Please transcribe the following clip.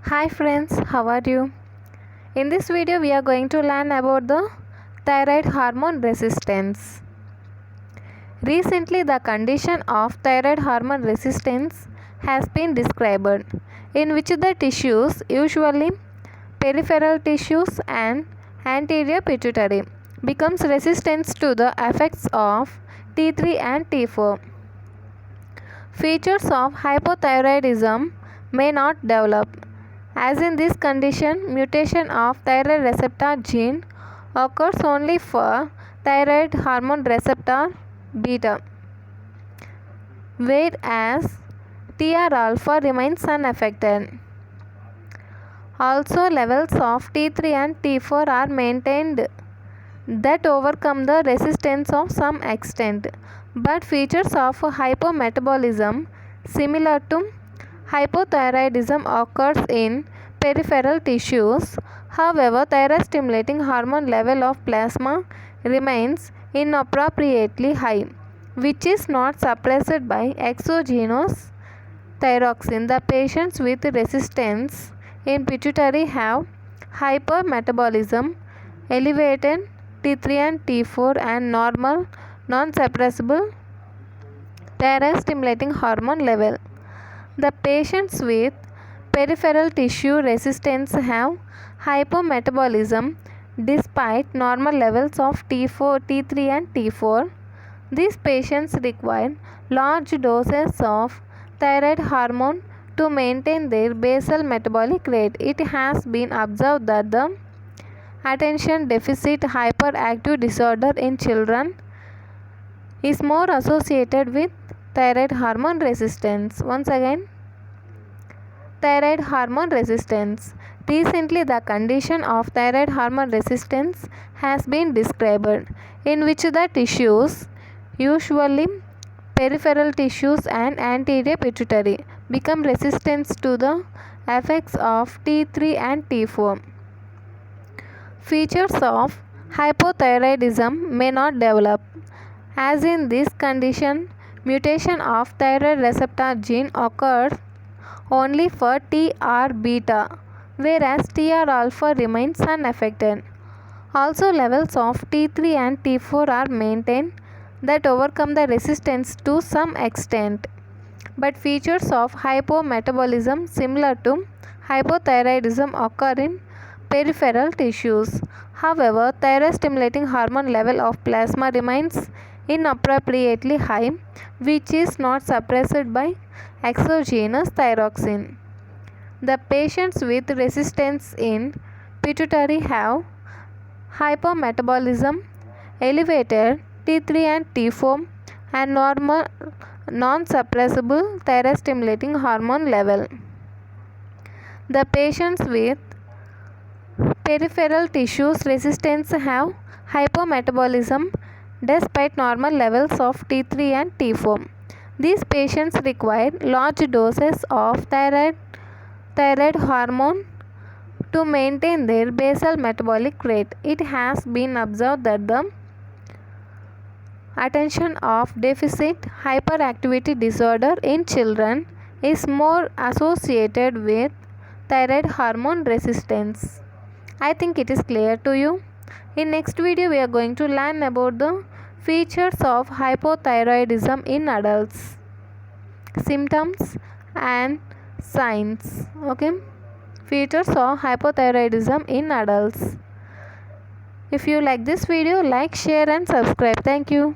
Hi friends, how are you? In this video we are going to learn about the thyroid hormone resistance. Recently the condition of thyroid hormone resistance has been described, in which the tissues, usually peripheral tissues and anterior pituitary, becomes resistant to the effects of T3 and T4. Features of hypothyroidism may not develop. As in this condition, mutation of thyroid receptor gene occurs only for thyroid hormone receptor beta, whereas TR alpha remains unaffected. Also, levels of T3 and T4 are maintained that overcome the resistance of some extent, but features of hypometabolism similar to hypothyroidism occurs in peripheral tissues. However, thyroid stimulating hormone level of plasma remains inappropriately high, which is not suppressed by exogenous thyroxine. The patients with resistance in pituitary have hypermetabolism, elevated T3 and T4 and normal non-suppressible thyroid stimulating hormone level. The patients with peripheral tissue resistance have hypometabolism despite normal levels of T4, T3 and T4. These patients require large doses of thyroid hormone to maintain their basal metabolic rate. It has been observed that the attention deficit hyperactive disorder in children is more associated with thyroid hormone resistance. Once again, thyroid hormone resistance. Recently, the condition of thyroid hormone resistance has been described, in which the tissues, usually peripheral tissues and anterior pituitary, become resistant to the effects of T3 and T4. Features of hypothyroidism may not develop. As in this condition, mutation of thyroid receptor gene occurs only for TR beta, whereas TR alpha remains unaffected. Also, levels of T3 and T4 are maintained that overcome the resistance to some extent, but features of hypometabolism similar to hypothyroidism occur in peripheral tissues. However, thyroid stimulating hormone level of plasma remains inappropriately high, which is not suppressed by exogenous thyroxine. The patients with resistance in pituitary have hypometabolism, elevated T3 and T4 and normal non-suppressible thyroid stimulating hormone level. The patients with peripheral tissues resistance have hypometabolism despite normal levels of T3 and T4. These patients require large doses of thyroid hormone to maintain their basal metabolic rate. It has been observed that the attention of deficit hyperactivity disorder in children is more associated with thyroid hormone resistance. I think it is clear to you. In next video we are going to learn about the features of hypothyroidism in adults, symptoms and signs. Okay, features of hypothyroidism in adults. If you like this video, like, share and subscribe. Thank you.